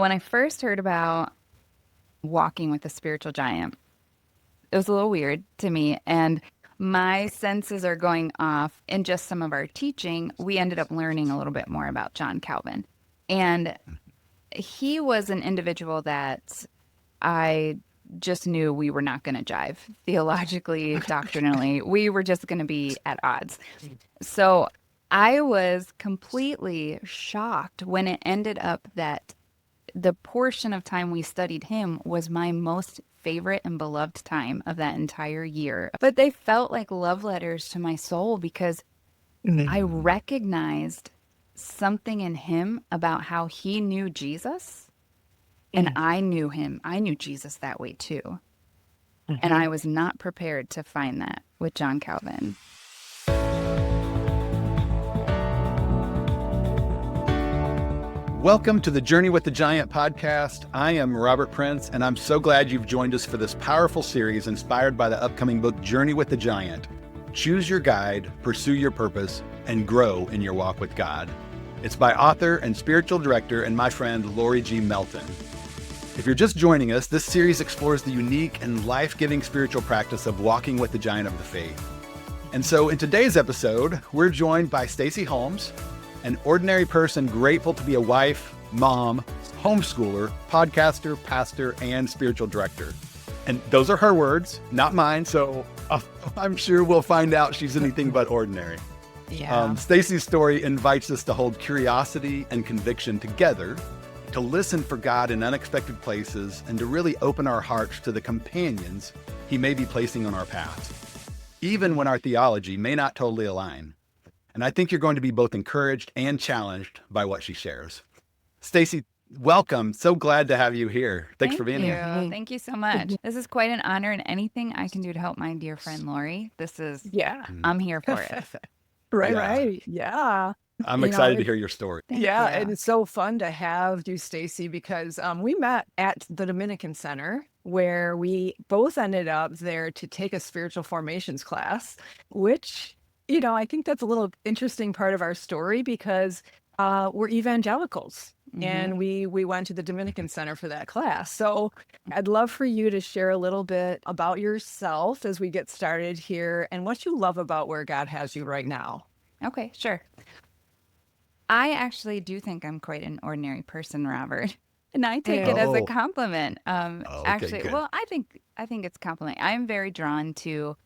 When I first heard about walking with a spiritual giant, it was a little weird to me. And my senses are going off in just some of our teaching. We ended up learning a little bit more about John Calvin. And he was an individual that I just knew we were not going to jive theologically, doctrinally. We were just going to be at odds. So I was completely shocked when it ended up that the portion of time we studied him was my most favorite and beloved time of that entire year. But they felt like love letters to my soul because I recognized something in him about how he knew Jesus. And I knew him. I knew Jesus that way too. And I was not prepared to find that with John Calvin. Welcome to the Journey with the Giant podcast. I am Robert Prince, and I'm so glad you've joined us for this powerful series inspired by the upcoming book, Journey with the Giant. Choose your guide, pursue your purpose, and grow in your walk with God. It's by author and spiritual director and my friend, Lori G. Melton. If you're just joining us, this series explores the unique and life-giving spiritual practice of walking with the giant of the faith. And so in today's episode, we're joined by Stacy Holmes, an ordinary person grateful to be a wife, mom, homeschooler, podcaster, pastor, and spiritual director. And those are her words, not mine, so I'm sure we'll find out she's anything but ordinary. Yeah. Stacy's story invites us to hold curiosity and conviction together, to listen for God in unexpected places, and to really open our hearts to the companions he may be placing on our path, even when our theology may not totally align. And I think you're going to be both encouraged and challenged by what she shares. Stacy, welcome. So glad to have you here. Thanks for being here. Thank you so much. This is quite an honor, and anything I can do to help my dear friend Lori, I'm here for it. Right. Yeah. I'm excited to hear your story. Thank Yeah. you. And it's so fun to have you, Stacy, because we met at the Dominican Center where we both ended up there to take a spiritual formations class, which, I think that's a little interesting part of our story because we're evangelicals. And we went to the Dominican Center for that class. So I'd love for you to share a little bit about yourself as we get started here and what you love about where God has you right now. Okay, sure. I actually do think I'm quite an ordinary person, Robert. And I take it as a compliment. Okay, good. Well, I think it's a compliment. I am very drawn to,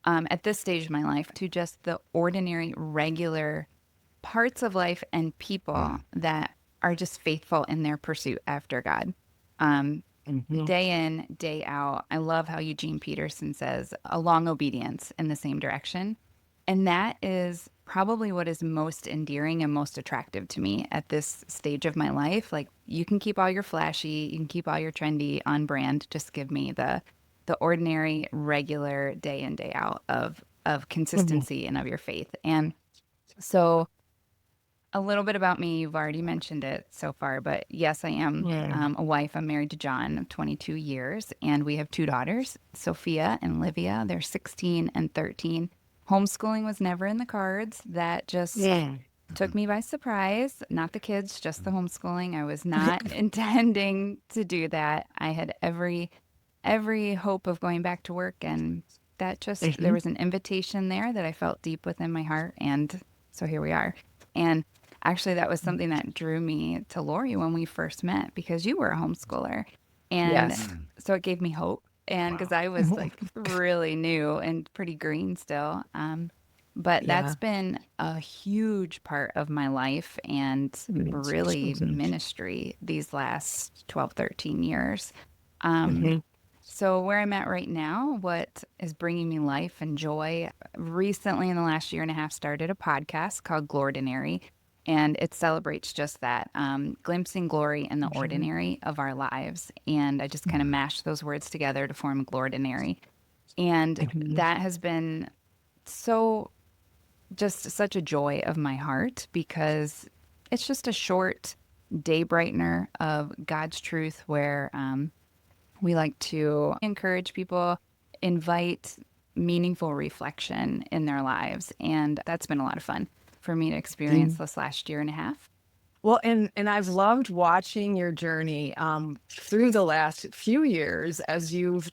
at this stage of my life, to just the ordinary, regular parts of life and people that are just faithful in their pursuit after God. Day in, day out. I love how Eugene Peterson says, a long obedience in the same direction. And that is probably what is most endearing and most attractive to me at this stage of my life. Like, you can keep all your flashy, you can keep all your trendy, on brand. Just give me the ordinary, regular, day in, day out of consistency and of your faith. And so a little bit about me, you've already mentioned it so far, but yes, I am a wife. I'm married to John of 22 years, and we have two daughters, Sophia and Livia. They're 16 and 13. Homeschooling was never in the cards. That just took me by surprise. Not the kids, just the homeschooling. I was not intending to do that. I had every hope of going back to work, and that just, there was an invitation there that I felt deep within my heart, and so here we are. And actually, that was something that drew me to Lori when we first met, because you were a homeschooler. And so it gave me hope. And because I was like really new and pretty green still. But that's been a huge part of my life and really ministry these last 12, 13 years. So where I'm at right now, what is bringing me life and joy, recently in the last year and a half started a podcast called Glordinary, and it celebrates just that, glimpsing glory in the ordinary of our lives. And I just kind of mashed those words together to form Glordinary. And that has been just such a joy of my heart, because it's just a short day brightener of God's truth where we like to encourage people, invite meaningful reflection in their lives. And that's been a lot of fun for me to experience this last year and a half. Well, and I've loved watching your journey through the last few years as you've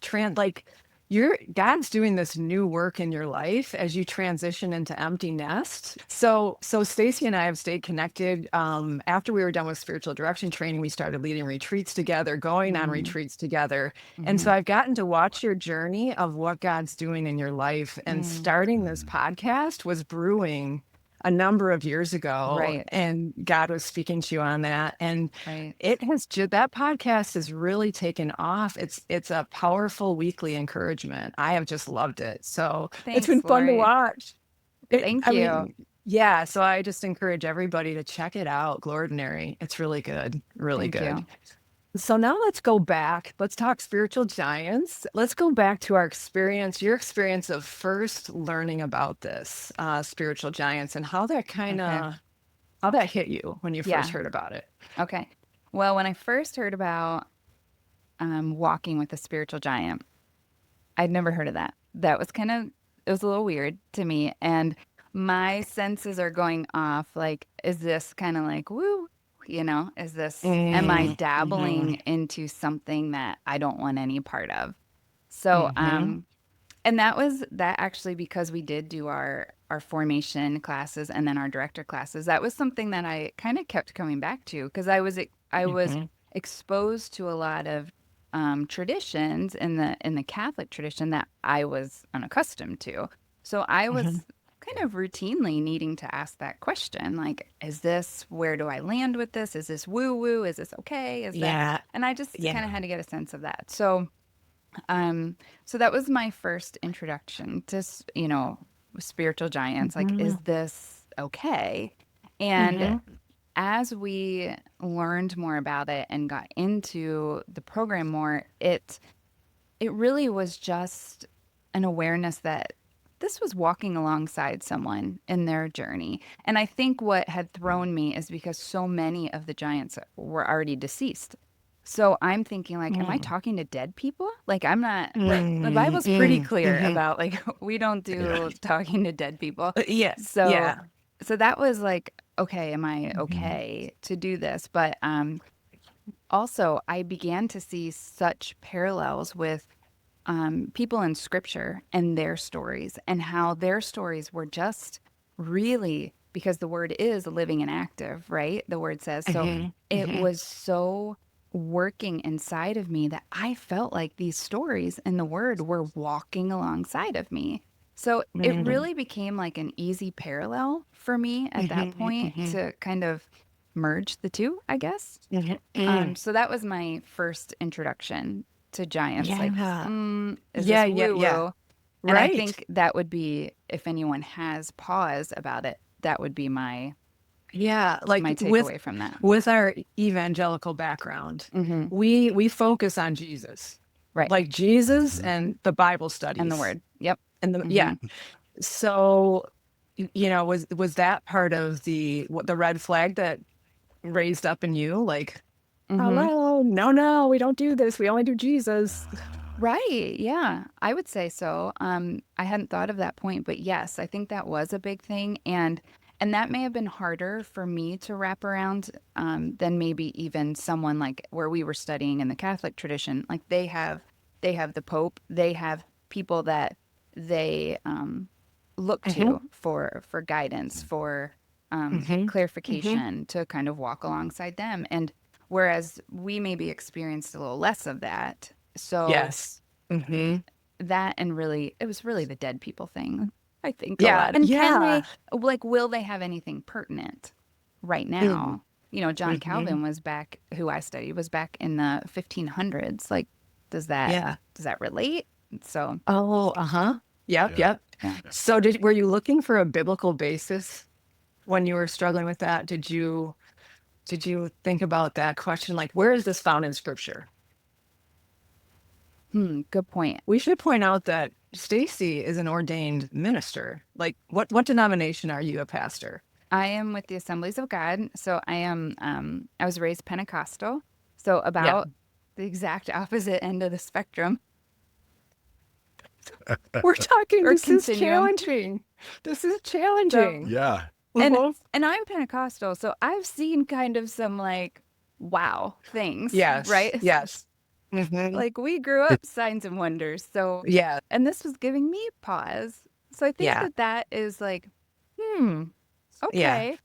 you're God's doing this new work in your life as you transition into empty nest. So Stacy and I have stayed connected. After we were done with spiritual direction training, we started leading retreats together, going on Mm-hmm. retreats together. And Mm-hmm. so I've gotten to watch your journey of what God's doing in your life. And starting this podcast was brewing a number of years ago, Right. and God was speaking to you on that. And Right. it has that podcast has really taken off. It's a powerful weekly encouragement. I have just loved it. So it's been Thanks, fun to Lori. watch. Thank I you. mean, yeah. So I just encourage everybody to check it out. Glordinary. It's really good. Really Thank good. you. So now let's go back. Let's talk spiritual giants. Let's go back to our experience, your experience of first learning about this spiritual giants and how that Okay. how that hit you when you first Yeah. heard about it. Okay. Well, when I first heard about walking with a spiritual giant, I'd never heard of that. That was it was a little weird to me. And my senses are going off. Like, is this kind of like, woo? Am I dabbling Mm-hmm. into something that I don't want any part of? So, Mm-hmm. and that actually because we did do our formation classes and then our director classes. That was something that I kind of kept coming back to because I was Mm-hmm. exposed to a lot of traditions in the Catholic tradition that I was unaccustomed to. So I Mm-hmm. was kind of routinely needing to ask that question, like, is this where do I land with this? Is this woo woo? Is this okay? Is that? Yeah. And I just kind Yeah. of had to get a sense of that. So that was my first introduction to, spiritual giants. Like, Mm-hmm. is this okay? And Mm-hmm. as we learned more about it and got into the program more, it really was just an awareness that this was walking alongside someone in their journey. And I think what had thrown me is because so many of the giants were already deceased. So I'm thinking like, am I talking to dead people? Like I'm not like the Bible's pretty clear Mm-hmm. about like we don't Yeah. do talking to dead people. Yeah. So Yeah. so that was like, okay, am I Mm-hmm. okay to do this? But also I began to see such parallels with people in scripture and their stories and how their stories were just really because the word is living and active, right? The word says. So Mm-hmm. it Mm-hmm. was so working inside of me that I felt like these stories in the word were walking alongside of me. So it Mm-hmm. really became like an easy parallel for me at that point Mm-hmm. to kind of merge the two, I guess. Mm-hmm. So that was my first introduction to giants. Like, Yeah. is Yeah. this Yeah. woo Yeah. woo? And I Right. think that would be, if anyone has pause about it, that would be Yeah. my Like takeaway from that. with our evangelical background, Hmm. we focus on Jesus, Right. like Jesus Mhm. and the Bible And the studies. word. Yep. And Hmm. so was that part of the red flag that raised up in you? Like, Hmm. hello, no, we don't do this. We only do Jesus. Right. Yeah. I would say so. I hadn't thought of that point, but yes, I think that was a big thing. And that may have been harder for me to wrap around than maybe even someone like where we were studying in the Catholic tradition. Like they have the Pope, they have people that they look Hmm. to for guidance, for Hmm. Hmm. clarification to kind of walk alongside them. And whereas we maybe experienced a little less of that. So Yes. Hmm. that and really, it was really the dead people thing, I think a Yeah. lot. And can Yeah. they, like, will they have anything pertinent right Mm. now? John Hmm. Calvin was back, who I studied, was back in the 1500s. Like, does that Yeah. does that relate? So, Oh, uh-huh. Yep. Yeah. Yep. yeah. So were you looking for a biblical basis when you were struggling with that? Did you think about that question? Like, where is this found in scripture? Good point. We should point out that Stacy is an ordained minister. Like, what denomination are you a pastor? I am with the Assemblies of God. So I was raised Pentecostal. So Yeah. about the exact opposite end of the spectrum We're talking, or this is continuum. challenging. This is So challenging. Yeah. And Mhm. and I'm Pentecostal, so I've seen kind of some like wow things, Yes. right? Yes. Hmm. Like we grew up signs and wonders. So, Yeah. and this was giving me pause. So I think Yeah. that that is like, hmm, Yeah. okay.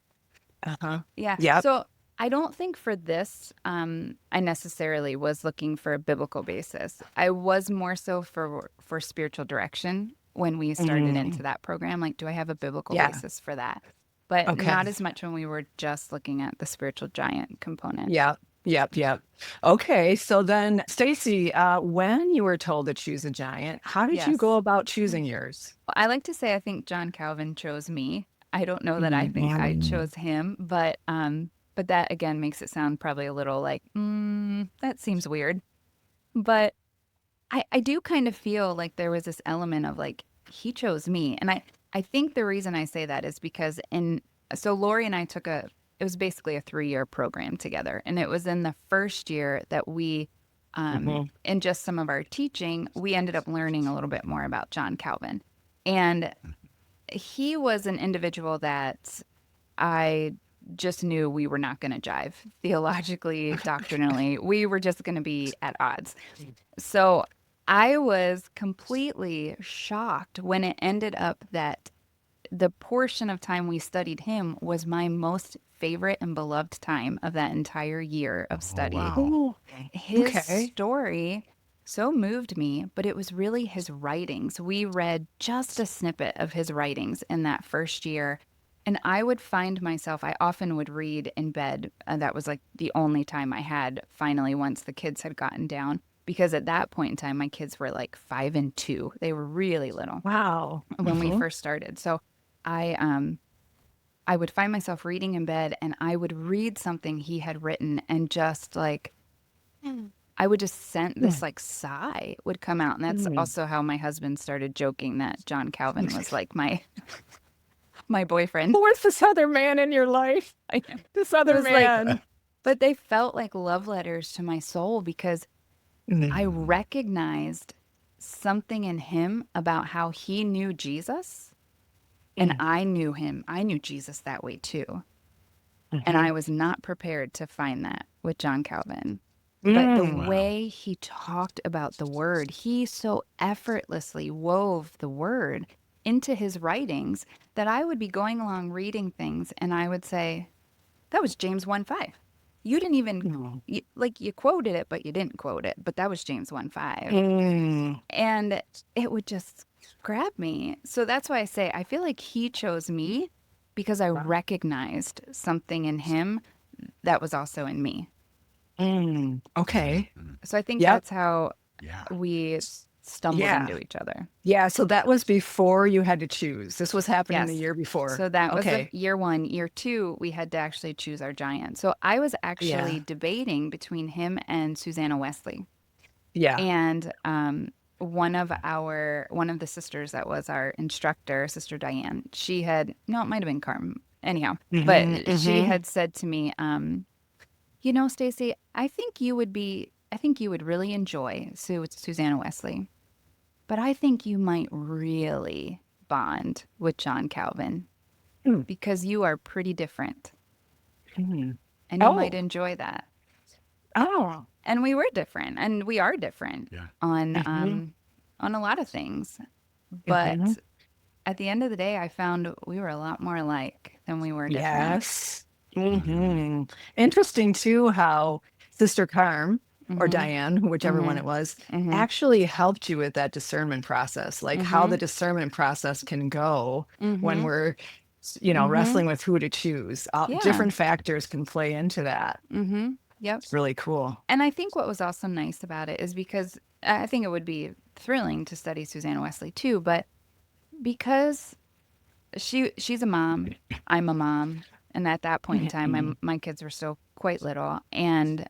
Uh-huh. Yeah. Yep. So I don't think for this, I necessarily was looking for a biblical basis. I was more so for spiritual direction when we started Mm. into that program. Like, do I have a biblical Yeah. basis for that? But Okay. not as much when we were just looking at the spiritual giant component. Yep. Yep. Yep. Okay. So then, Stacy, when you were told to choose a giant, how did you go Yes. about choosing yours? Well, I like to say I think John Calvin chose me. I don't know that I think I Mhm. chose him, but that again makes it sound probably a little like, that seems weird. But I do kind of feel like there was this element of like he chose me. And I think the reason I say that is because in so Lori and I took it was basically a 3-year program together. And it was in the first year that we Mhm. in just some of our teaching, we ended up learning a little bit more about John Calvin. And he was an individual that I just knew we were not going to jive theologically, doctrinally. We were just going to be at odds. So I was completely shocked when it ended up that the portion of time we studied him was my most favorite and beloved time of that entire year of Oh, study. wow. Oh, His okay. story so moved me, but it was really his writings. We read just a snippet of his writings in that first year. And I would find myself, I often would read in bed. That was like the only time I had finally once the kids had gotten down. Because at that point in time, my kids were like 5 and 2. They were really little Wow. when we Mhm. first started. So I I would find myself reading in bed and I would read something he had written and just like I would just sent this Mm. like sigh would come out. And that's Mm. also how my husband started joking that John Calvin was like my boyfriend. Where's this other man in your life? I know. This It other was like, man. but they felt like love letters to my soul because I Mm. recognized something in him about how he knew Jesus and Mm. I knew him. I knew Jesus that way too. And Mhm. I was not prepared to find that with John Calvin. But the Mm. Wow. way he talked about the word, he so effortlessly wove the word into his writings that I would be going along reading things and I would say, that was James 1:5. You didn't even, Mm. like, you quoted it, but you didn't quote it. But that was James 1:5. Mm. And it would just grab me. So that's why I say I feel like he chose me because I Wow. recognized something in him that was also in me. Mm. Okay. So I think Yep. that's how Yeah. we stumbled Yeah. into each other. Yeah. So that was before you had to choose. This was happening the Yes. year before. So that was the Okay. year one. Year two, we had to actually choose our giant. So I was actually Yeah. debating between him and Susanna Wesley. Yeah. And one of the sisters that was our instructor, Sister Diane, she had no, it might have been Carm. Anyhow, Hmm. but she Hmm. had said to me, you know, Stacy, I think you would really enjoy Susanna Wesley, but I think you might really bond with John Calvin because you are pretty different Hmm. and you might Oh. enjoy that. Oh. And we were different and we are different Yeah. Hmm. on a lot of things. Hmm. But at the end of the day, I found we were a lot more alike than we were different. Yes. Hmm. Hmm. Interesting too how Sister Carm or Mhm. Diane, whichever one Mhm. it was, Mhm. actually helped you with that discernment process, like how the Mhm. discernment process can go when Mhm. we're, Mhm. wrestling with who to choose. Yeah. Different factors can play into that. Mhm. Yep. It's really cool. And I think what was also nice about it is because I think it would be thrilling to study Susanna Wesley too, but because she's a mom, I'm a mom, and at that point in time Mhm. my kids were still quite little, and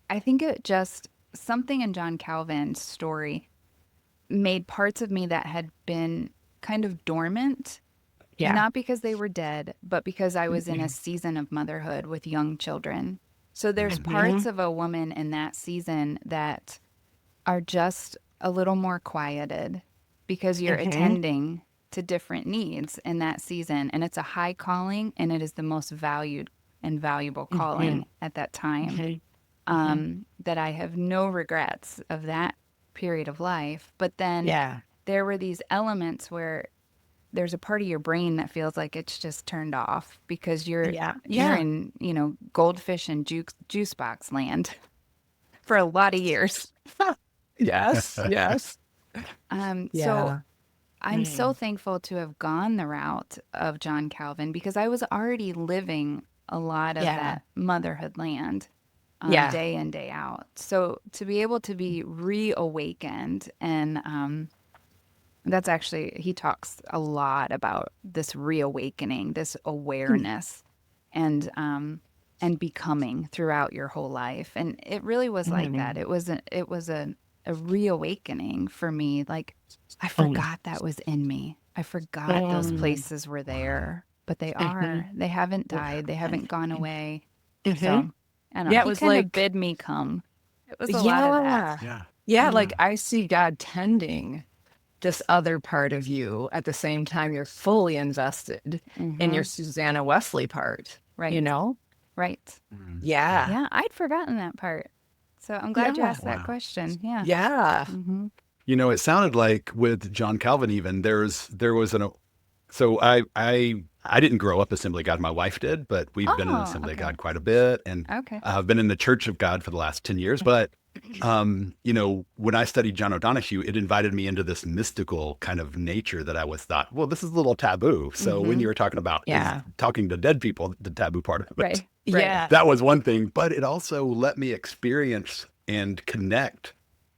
I think it just something in John Calvin's story made parts of me that had been kind of dormant, Yeah. not because they were dead, but because I was in a Mhm. season of motherhood with young children. So there's Mhm. parts of a woman in that season that are just a little more quieted because you're Mhm. attending to different needs in that season. And it's a high calling, and it is the most valued and valuable calling at that time. That I have no regrets of that period of life. But then there were these elements where there's a part of your brain that feels like it's just turned off because you're in, goldfish and juice box land for a lot of years. Yes. So I'm so thankful to have gone the route of John Calvin because I was already living a lot of that motherhood land day in, day out. So to be able to be reawakened, and that's actually, he talks a lot about this reawakening, this awareness, and becoming throughout your whole life. And it really was like that. It was a reawakening for me. Like, I forgot that was in me. I forgot those places were there, but they are. They haven't died. They haven't gone away. So, I don't know. Yeah, it He was kind like, of bid me come. It was a lot of that. like I see God tending this other part of you at the same time you're fully invested in your Susanna Wesley part. Right. You know? Right. Yeah. Yeah, I'd forgotten that part. So I'm glad you asked that question. Yeah. Yeah. It sounded like with John Calvin, even there was so I didn't grow up Assembly of God. My wife did, but we've been in Assembly of God quite a bit, and I've been in the Church of God for the last 10 years. But when I studied John O'Donohue, it invited me into this mystical kind of nature that I thought, well, this is a little taboo. So when you were talking about talking to dead people, the taboo part of it, Right. Yeah. that was one thing. But it also let me experience and connect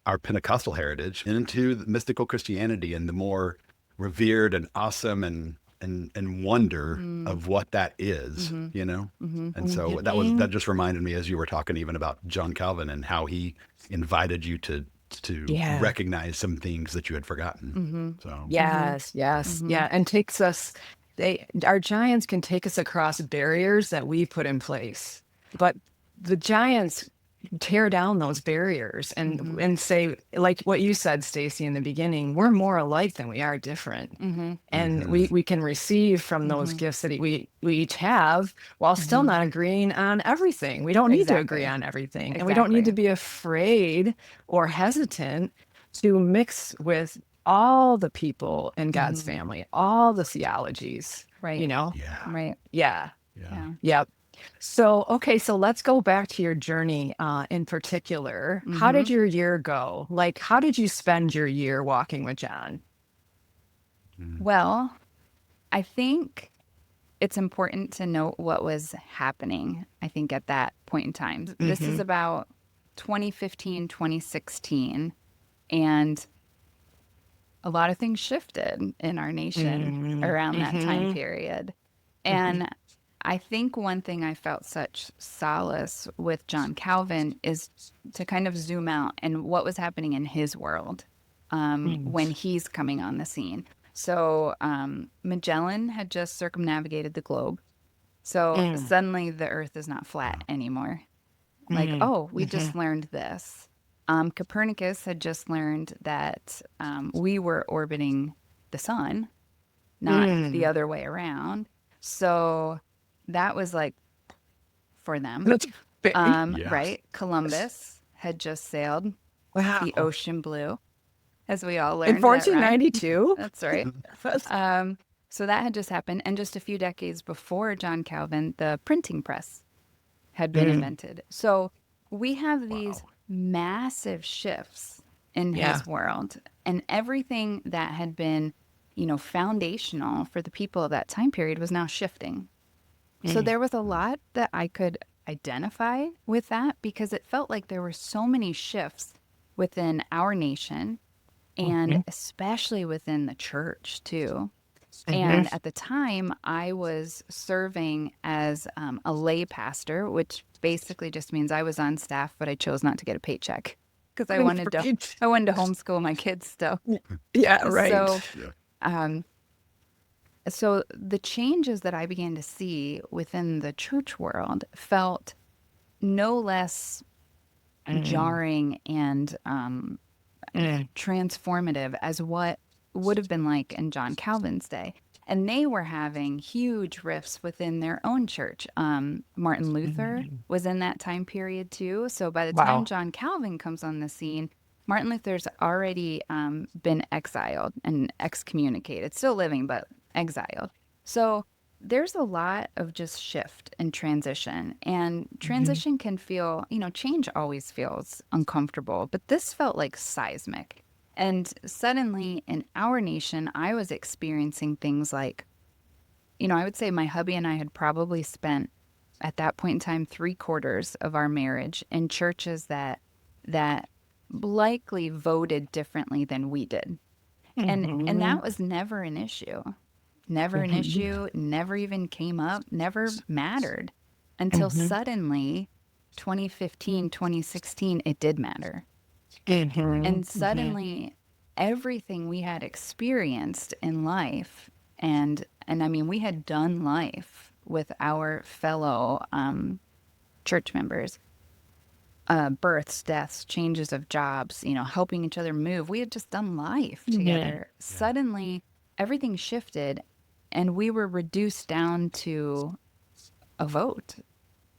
our Pentecostal heritage into the mystical Christianity and the more revered and awesome and wonder of what that is, And so that just reminded me as you were talking even about John Calvin and how he invited you to recognize some things that you had forgotten. So Yes. Yeah. And takes us, our giants can take us across barriers that we put in place, but the giants tear down those barriers and say, like what you said, Stacy, in the beginning, we're more alike than we are different. And we can receive from those gifts that we each have while still not agreeing on everything. We don't need to agree on everything. And we don't need to be afraid or hesitant to mix with all the people in God's family, all the theologies, Right. Right. Yeah. Yep. So, okay, so let's go back to your journey in particular. How did your year go? Like, how did you spend your year walking with John? Well, I think it's important to note what was happening, I think, at that point in time. This is about 2015, 2016, and a lot of things shifted in our nation around that time period. And I think one thing I felt such solace with John Calvin is to kind of zoom out and what was happening in his world when he's coming on the scene. So Magellan had just circumnavigated the globe. So suddenly the earth is not flat anymore. Like, oh, we just learned this. Copernicus had just learned that we were orbiting the sun, not the other way around. So that was like for them. That's big. Right? Columbus had just sailed the ocean blue, as we all learned. In 1492? That's right. So that had just happened. And just a few decades before John Calvin, the printing press had been invented. So we have these massive shifts in his world. And everything that had been, foundational for the people of that time period was now shifting. So there was a lot that I could identify with that because it felt like there were so many shifts within our nation and especially within the church too. And at the time, I was serving as a lay pastor, which basically just means I was on staff, but I chose not to get a paycheck because I wanted to homeschool my kids still. Yeah, right. So the changes that I began to see within the church world felt no less jarring and transformative as what would have been like in John Calvin's day. And they were having huge rifts within their own church. Martin Luther Mhm. was in that time period too. So by the time Wow. John Calvin comes on the scene, Martin Luther's already been exiled and excommunicated, still living, but exiled. So there's a lot of just shift and transition. And Mhm. transition can feel, change always feels uncomfortable, but this felt like seismic. And suddenly in our nation, I was experiencing things like, I would say my hubby and I had probably spent at that point in time 3/4 of our marriage in churches that likely voted differently than we did. And Mhm. that was never an issue. Never an Mhm. issue, never even came up, never mattered until Mhm. suddenly 2015, 2016 it did matter. Mhm. And Mhm. suddenly everything we had experienced in life and I mean we had done life with our fellow church members, births, deaths, changes of jobs, helping each other move. We had just done life Yeah. together. Suddenly, everything shifted, and we were reduced down to a vote.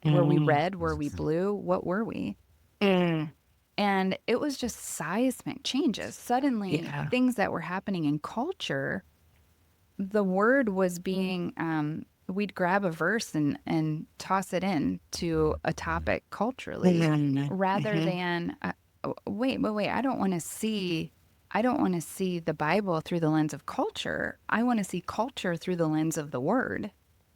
Were we Mm. red? Were we blue? What were we? Mm. And it was just seismic changes. Suddenly, Yeah. things that were happening in culture, the word was being, we'd grab a verse and toss it in to a topic culturally Mhm. rather Mhm. than, wait, I don't want to see the Bible through the lens of culture. I want to see culture through the lens of the word.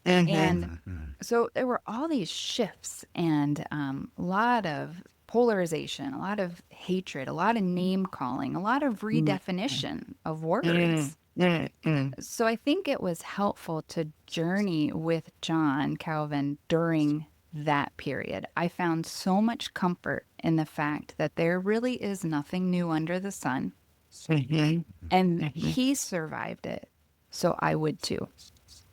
Mhm. And so there were all these shifts and a lot of polarization, a lot of hatred, a lot of name calling, a lot of Mm. redefinition of Mm. words. Mm. Mm. So I think it was helpful to journey with John Calvin during that period. I found so much comfort in the fact that there really is nothing new under the sun, Mhm. and Mhm. he survived it. So I would too.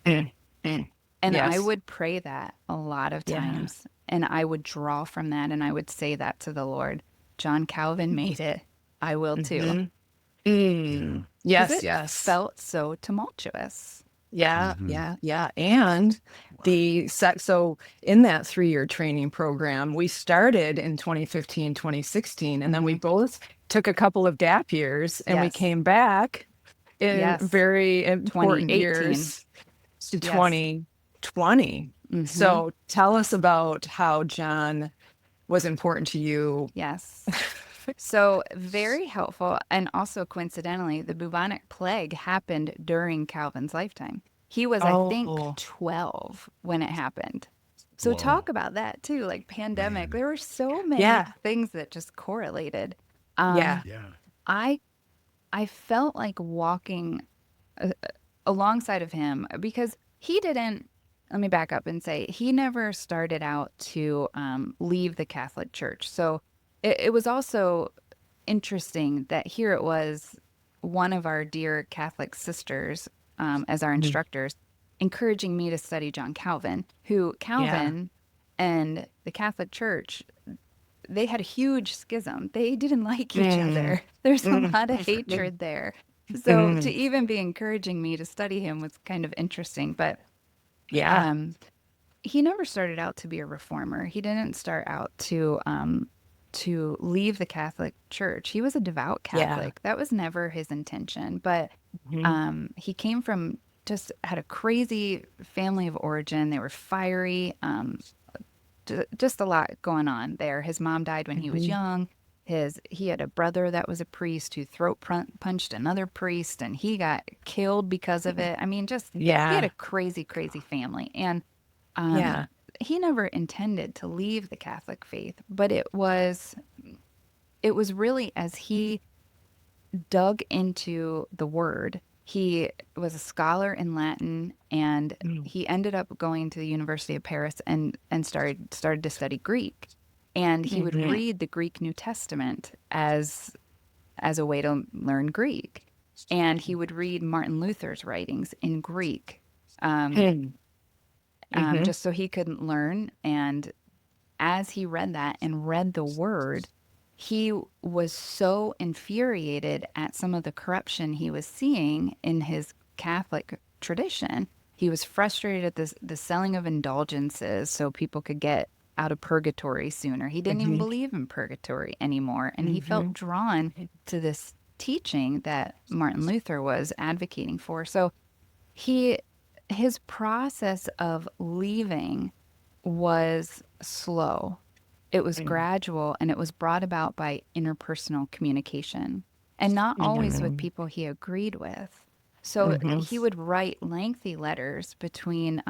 Mm. Mm. And I Yes. would pray that a lot of Yeah. times. And I would draw from that and I would say that to the Lord. John Calvin made it. I will too. Mhm. Mm. Because Yes, it yes. felt so tumultuous. Yeah, yeah, yeah. And so in that 3-year training program, we started in 2015, 2016, and then we Hmm. both took a couple of gap years and we Yes. came back in Yes. very important 2018. years to Yes. 2020. Hmm. So tell us about how John was important to you. Yes. So very helpful. And also coincidentally, the bubonic plague happened during Calvin's lifetime. He was, I think, Oh, 12 when it happened. So Whoa, talk about that too, like pandemic. man. There were so many yeah, things that just correlated. yeah. Yeah. I I felt like walking uh, alongside of him because he didn't. Let me back up and say he never started out to leave the Catholic Church. So it was also interesting that here it was one of our dear Catholic sisters as our Mhm. instructors encouraging me to study John Calvin, who Yeah. Calvin and the Catholic Church, they had a huge schism. They didn't like each Mm. other. There's a Mm. lot of hatred there. So to Mm. even be encouraging me to study him was kind of interesting. But Yeah. um, he never started out to be a reformer. He didn't start out to leave the Catholic Church. He was a devout Yeah. Catholic. That was never his intention. But Mhm. he came from just had a crazy family of origin. They were fiery. Just a lot going on there. His mom died when he was Mhm. young. He had a brother that was a priest who punched another priest, and he got killed because of it. I mean, just he had a Yeah. crazy family, and um, Yeah. he never intended to leave the Catholic faith. But it was really as he dug into the word. He was a scholar in Latin and Mm. he ended up going to the University of Paris and started to study Greek. And he would Mhm. read the Greek New Testament as a way to learn Greek. And he would read Martin Luther's writings in Greek, um, Hmm. Mhm. just so he couldn't learn. And as he read that and read the word, he was so infuriated at some of the corruption he was seeing in his Catholic tradition. He was frustrated at the selling of indulgences so people could get out of purgatory sooner. He didn't even Mhm. believe in purgatory anymore. And he felt Mhm. drawn to this teaching that Martin Luther was advocating for. So he his process of leaving was slow. It was Mhm. gradual and it was brought about by interpersonal communication and not always with Mhm. people he agreed with. So Mhm. he would write lengthy letters between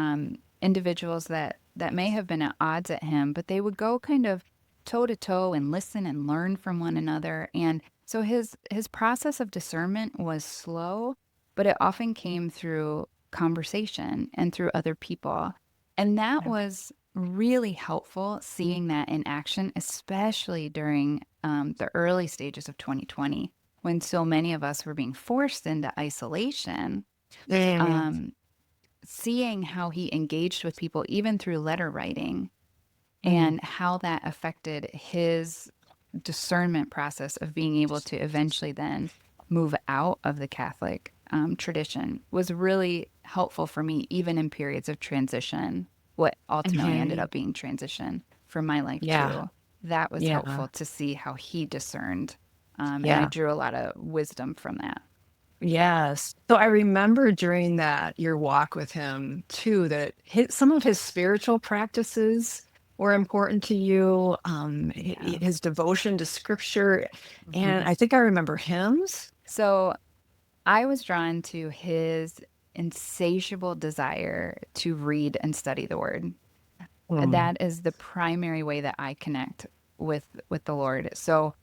individuals that may have been at odds at him, but they would go kind of toe to toe and listen and learn from one another. And so his process of discernment was slow, but it often came through conversation and through other people. And that was really helpful seeing that in action, especially during the early stages of 2020 when so many of us were being forced into isolation. Mhm. Um, Seeing how he engaged with people, even through letter writing, Mhm. and how that affected his discernment process of being able to eventually then move out of the Catholic tradition was really helpful for me, even in periods of transition, what ultimately ended Mhm. up being transition for my life, Yeah. too. That was Yeah. helpful to see how he discerned. And I Yeah. drew a lot of wisdom from that. Yes. So I remember during that your walk with him too that some of his spiritual practices were important to you. Yeah. His devotion to scripture, and Mhm. I think I remember hymns. So I was drawn to his insatiable desire to read and study the word. Mm. That is the primary way that I connect with the Lord. So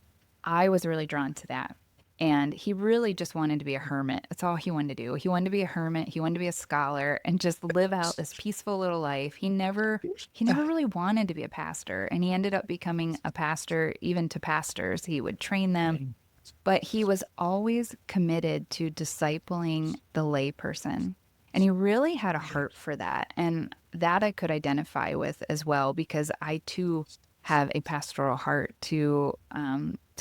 I was really drawn to that. And he really just wanted to be a hermit. That's all he wanted to do. He wanted to be a hermit. He wanted to be a scholar and just live out this peaceful little life. He never really wanted to be a pastor, and he ended up becoming a pastor even to pastors. He would train them, but he was always committed to discipling the layperson. And he really had a heart for that. And that I could identify with as well, because I too have a pastoral heart to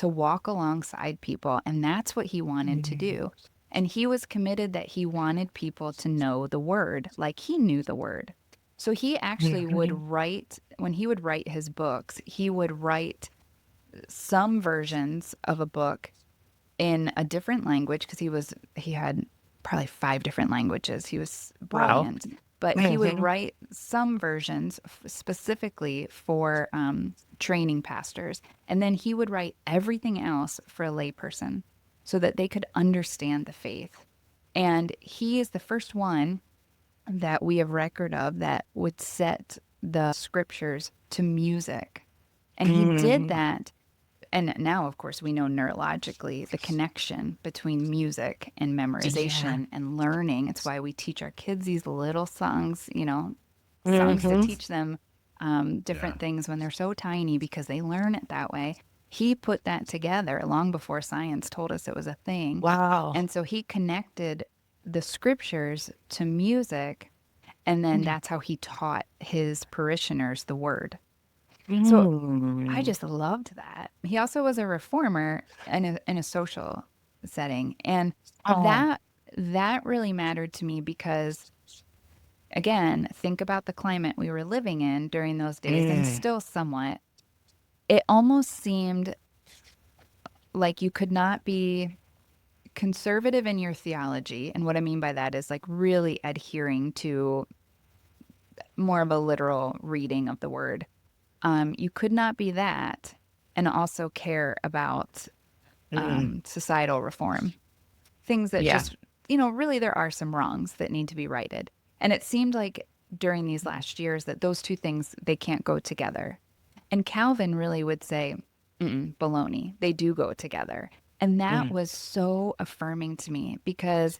walk alongside people. And that's what he wanted to do. And he was committed that he wanted people to know the word like he knew the word. So he actually would write, when he would write his books, he would write some versions of a book in a different language because he had probably 5 different languages. He was Wow. brilliant, but he would Mhm. write some versions specifically for training pastors, and then he would write everything else for a layperson so that they could understand the faith. And he is the first one that we have record of that would set the scriptures to music. And he did Mhm. that, and now, of course, we know neurologically the connection between music and Yeah. memorization and learning. It's why we teach our kids these little songs, songs to Mhm. teach them Yeah. different things when they're so tiny because they learn it that way. He put that together long before science told us it was a thing. Wow. And so he connected the scriptures to music, and then that's how he taught his parishioners the word. So I Mm. just loved that. He also was a reformer in a social setting, and Oh. that really mattered to me because, again, think about the climate we were living in during those days, and Mm. still somewhat. It almost seemed like you could not be conservative in your theology, and what I mean by that is like really adhering to more of a literal reading of the word. You could not be that and also care about Mm. societal reform, things that Yeah. just, really there are some wrongs that need to be righted. And it seemed like during these last years that those two things, they can't go together. And Calvin really would say, baloney, they do go together. And that Mm. was so affirming to me because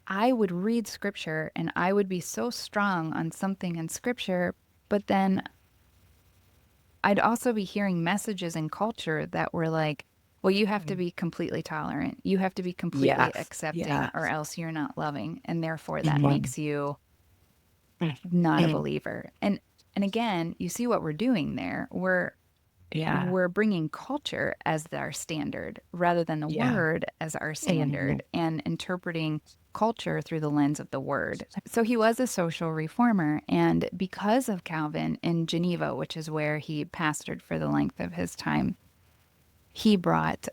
I would read scripture and I would be so strong on something in scripture, but then I'd also be hearing messages in culture that were like, well, you have to Mm. be completely tolerant. You have to be completely Yes. accepting, or Yes. else you're not loving. And therefore, that Mhm. makes you Mm. not a Mm. believer. And again, you see what we're doing there. We're Yeah. we're bringing culture as our standard rather than the Yeah. word as our Mhm. standard and interpreting culture through the lens of the word. So he was a social reformer. And because of Calvin in Geneva, which is where he pastored for the length of his time, he brought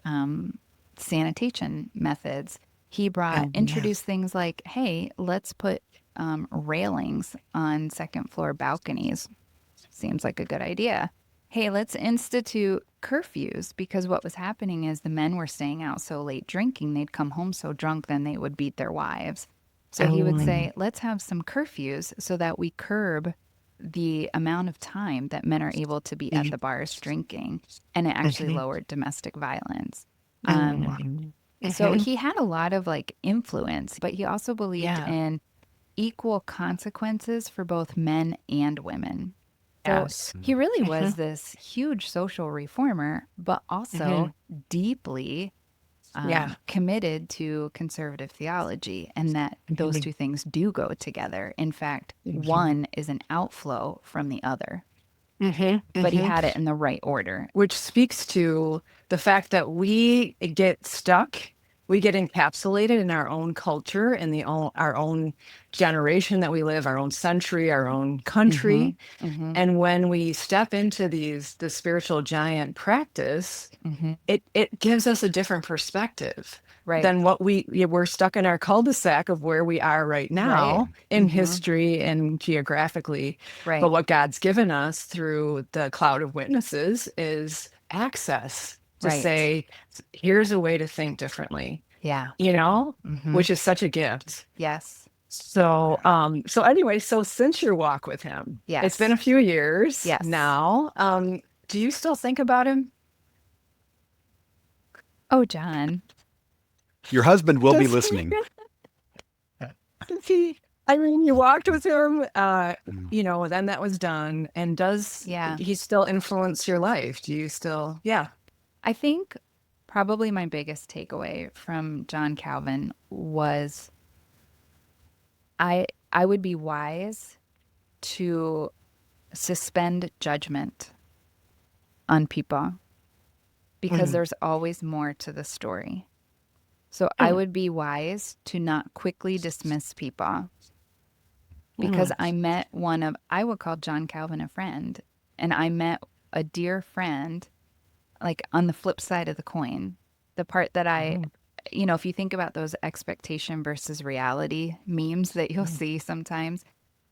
sanitation methods. He brought Oh, yeah. introduced things like, hey, let's put railings on second floor balconies. Seems like a good idea. Hey, let's institute curfews because what was happening is the men were staying out so late drinking, they'd come home so drunk, then they would beat their wives. So he would Oh, say, let's have some curfews so that we curb the amount of time that men are able to be at mhm. the bars drinking. And it actually Mhm. lowered domestic violence. Um, Mhm. so Mhm. he had a lot of like influence, but he also believed Yeah. in equal consequences for both men and women. So Yes. he really was Mhm. this huge social reformer, but also Mhm. deeply Yeah. committed to conservative theology, and that those Mhm. two things do go together. In fact, Mhm. one is an outflow from the other, Mhm. but he Mhm. had it in the right order. Which speaks to the fact that we get stuck, we get encapsulated in our own culture and our own generation that we live, our own century, our own Mm-hmm. country. Mm-hmm. And when we step into the spiritual giant practice, Mm-hmm. it gives us a different perspective Right. than we're stuck in our cul-de-sac of where we are right Right. now in Mm-hmm. history and geographically. But Right. what God's given us through the cloud of witnesses is access to Right. say, here's a way to think differently, Yeah. you know, Mm-hmm. which is such a gift. Yes. So anyway, so since your walk with him, it's been Yes. a few years Yes. now. Do you still think about him? Oh, John. Your husband will be Does listening. does he? I mean, you walked with him, Mm. then that was done. And does Yeah. he still influence your life? Do you still? Yeah. I think probably my biggest takeaway from John Calvin was I would be wise to suspend judgment on people because Mhm. there's always more to the story. So I Mm, would be wise to not quickly dismiss people because mm, I would call John Calvin a friend, and I met a dear friend like on the flip side of the coin. The part that mm, if you think about those expectation versus reality memes that you'll mm, see sometimes,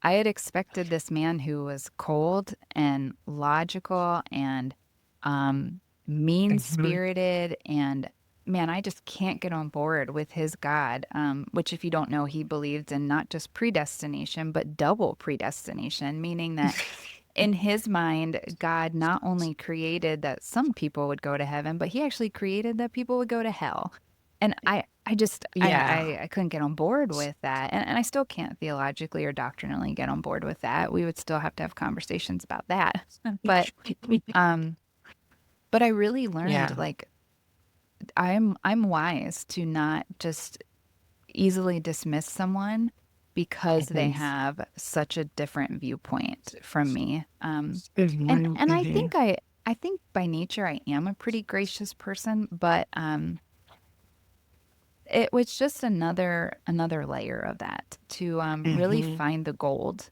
I had expected this man who was cold and logical and mean mhm, spirited. And man, I just can't get on board with his God, which, if you don't know, he believed in not just predestination, but double predestination, meaning that in his mind, God not only created that some people would go to heaven, but he actually created that people would go to hell. And I just, Yeah. I couldn't get on board with that. And I still can't theologically or doctrinally get on board with that. We would still have to have conversations about that. But, um, but I really learned Yeah. like I'm wise to not just easily dismiss someone because they Mhm, have such a different viewpoint from me. mhm, And mhm. I think by nature I am a pretty gracious person, but it was just another layer of that to really Mhm. find the gold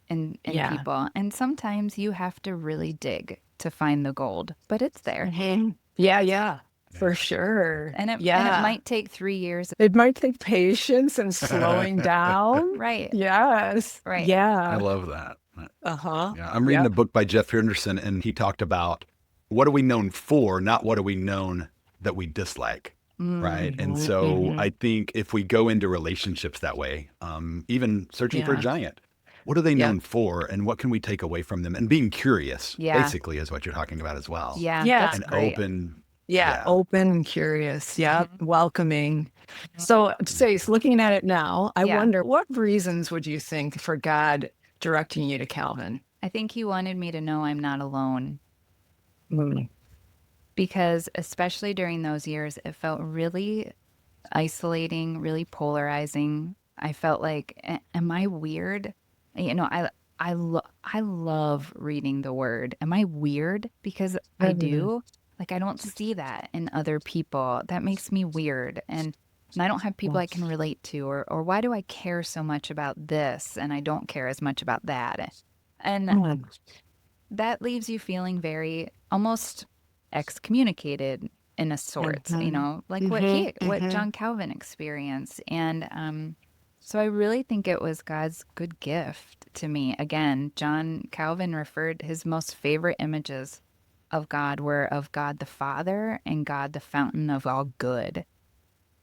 in Yeah. people. And sometimes you have to really dig to find the gold, but it's there. Mhm. Yeah, yeah, Yeah. for sure. And it Yeah. might take 3 years. It might take patience and slowing down. Right. Yes. Right. I Yeah. love that. Uh-huh. Yeah, I'm reading a Yep. book by Jeff Henderson, and he talked about what are we known for, not what are we known that we dislike, right? Mm, And Mhm, so I mhm. think if we go into relationships that way, even searching for a Yeah. giant, what are they Yep. known for, and what can we take away from them? And being curious, yeah. basically, is what you're talking about as well, Yeah. Yeah. That's and great. open. Yeah. Yeah. Open and curious. Yep. Hmm. Welcoming. So, Stace, looking at it now, I Yeah. wonder what reasons would you think for God directing you to Calvin? I think he wanted me to know I'm not alone Mm, because, especially during those years, it felt really isolating, really polarizing. I felt like, am I weird? You know, I love reading the word. Am I weird? Because I Mm. do. Like I don't see that in other people. That makes me weird. And I don't have people I can relate to, or why do I care so much about this and I don't care as much about that? And Mm. that leaves you feeling very almost excommunicated in a sort, Mhm. like Mhm. what Mhm. John Calvin experienced. And so I really think it was God's good gift to me. Again, John Calvin referred his most favorite images of God were of God the Father and God the fountain of all good.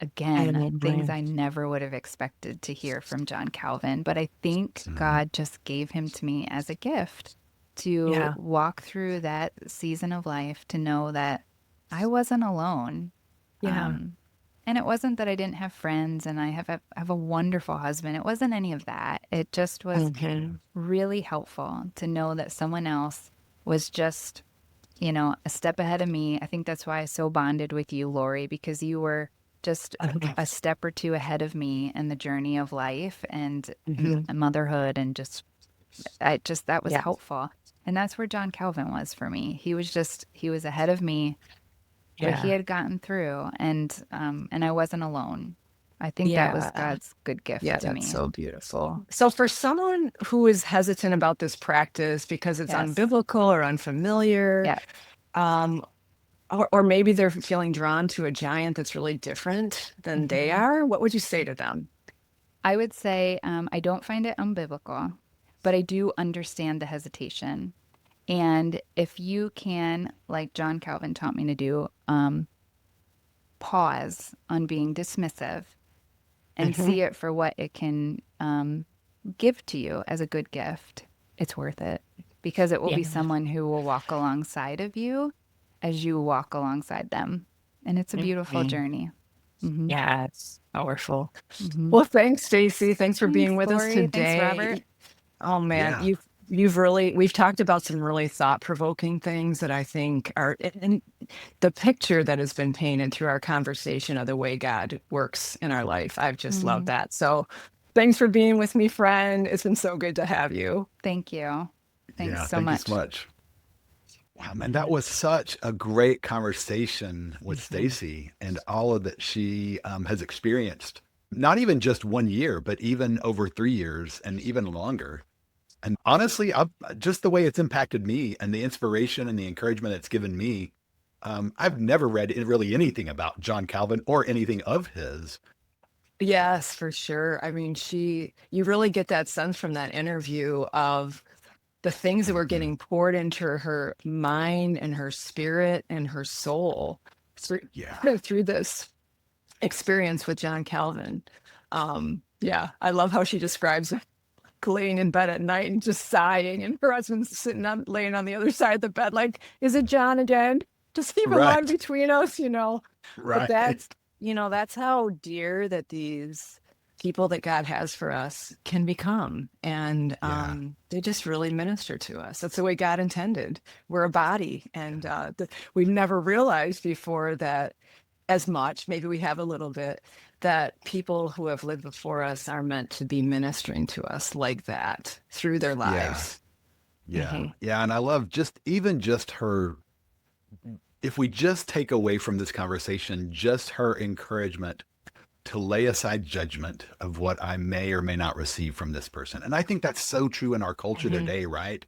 Again, things Amen. I never would have expected to hear from John Calvin, but I think Mhm. God just gave him to me as a gift to Yeah. walk through that season of life, to know that I wasn't alone. Yeah. Um, and it wasn't that I didn't have friends and I have a wonderful husband. It wasn't any of that. It just was Mhm. really helpful to know that someone else was just, a step ahead of me. I think that's why I so bonded with you, Lori, because you were just a step or two ahead of me in the journey of life and Mhm. motherhood, and that was Yeah. helpful. And that's where John Calvin was for me. He was ahead of me, but he Yeah. had gotten through, and I wasn't alone. I think that was Yeah. God's good gift Yeah, to that's me. so beautiful. So for someone who is hesitant about this practice because it's Yes. unbiblical or unfamiliar, Yeah. um, or maybe they're feeling drawn to a giant that's really different than they Mhm. are, what would you say to them? I would say I don't find it unbiblical, but I do understand the hesitation. And if you can, like John Calvin taught me to do, pause on being dismissive and Mhm. see it for what it can give to you as a good gift, it's worth it because it will Yeah. be someone who will walk alongside of you as you walk alongside them. And it's a beautiful Mhm. journey. Hmm. Yeah, it's powerful. Hmm. Well, thanks, Stacy. Thanks for Thanks, being with us Lori. Thanks, Robert. today. Oh man, Yeah. you've really we've talked about some really thought-provoking things that I think are and the picture that has been painted through our conversation of the way God works in our life. I've just loved Hmm. that. So thanks for being with me, friend. It's been so good to have you. Thank you. Thanks Yeah. so Thank you so much. much. Wow, man, that Mhm. was such a great conversation with Mhm. Stacy and all of that she has experienced. Not even just 1 year, but even over 3 years and even longer. And honestly, just the way it's impacted me and the inspiration and the encouragement it's given me. I've never read really anything about John Calvin or anything of his. Yes, for sure. I mean, you really get that sense from that interview of the things that were Mhm. getting poured into her mind and her spirit and her soul through, Yeah, through this experience with John Calvin. Yeah, I love how she describes laying in bed at night and just sighing, and her husband's laying on the other side of the bed, like, "Is it John again? Just leave him on right, between us." But right. that's how dear that these people that God has for us can become, and Yeah, they just really minister to us. That's the way God intended. We're a body, and we've never realized before that as much, maybe we have a little bit, that people who have lived before us are meant to be ministering to us like that through their yeah, lives. yeah, Hmm. yeah. And I love just her. If we just take away from this conversation, just her encouragement to lay aside judgment of what I may or may not receive from this person. And I think that's so true in our culture Hmm. today, right?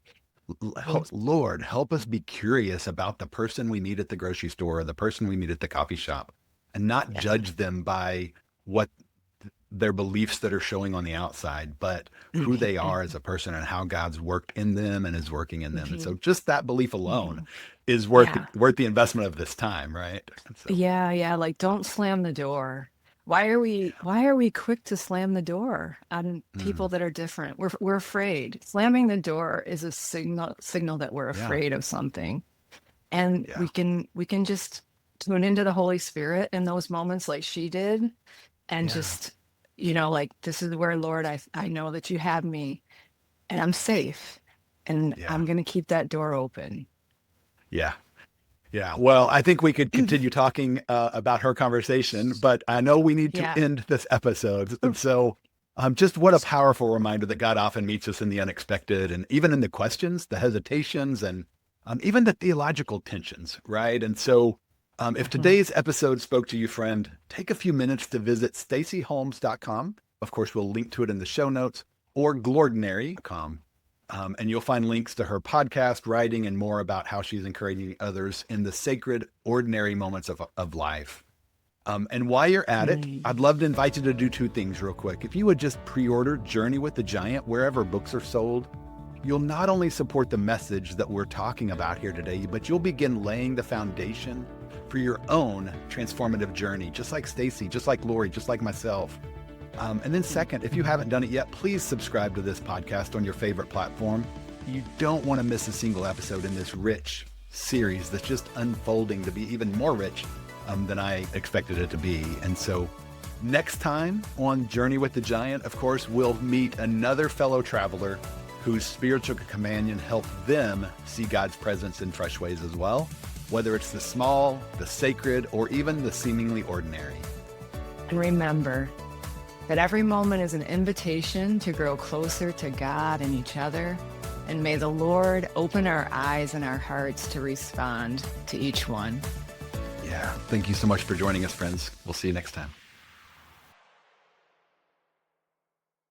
Lord, help us be curious about the person we meet at the grocery store or the person we meet at the coffee shop and not Yeah. judge them by what their beliefs that are showing on the outside, but who they are as a person and how God's worked in them and is working in them. And Hmm. so just that belief alone Hmm. is Yeah. worth the investment of this time, right? And so Yeah, yeah, like don't slam the door. Why are we quick to slam the door on people mm, that are different? We're afraid. Slamming the door is a signal that we're yeah, afraid of something. And yeah, we can just tune into the Holy Spirit in those moments like she did, and yeah, just, like, this is where, Lord, I know that you have me and I'm safe, and yeah, I'm going to keep that door open. yeah. Yeah, well, I think we could continue talking about her conversation, but I know we need to Yeah. end this episode. And so Just what a powerful reminder that God often meets us in the unexpected and even in the questions, the hesitations, and even the theological tensions, right? And so if Mhm. today's episode spoke to you, friend, take a few minutes to visit stacyholmes.com. Of course, we'll link to it in the show notes, or glordinary.com. And you'll find links to her podcast, writing, and more about how she's encouraging others in the sacred, ordinary moments of life. And while you're at it, I'd love to invite you to do two things real quick. If you would just pre-order Journey with the Giant wherever books are sold, you'll not only support the message that we're talking about here today, but you'll begin laying the foundation for your own transformative journey, just like Stacy, just like Lori, just like myself. And then second, if you haven't done it yet, please subscribe to this podcast on your favorite platform. You don't want to miss a single episode in this rich series that's just unfolding to be even more rich than I expected it to be. And so next time on Journey with the Giant, of course, we'll meet another fellow traveler whose spiritual companion helped them see God's presence in fresh ways as well, whether it's the small, the sacred, or even the seemingly ordinary. And remember that every moment is an invitation to grow closer to God and each other. And may the Lord open our eyes and our hearts to respond to each one. Yeah. Thank you so much for joining us, friends. We'll see you next time.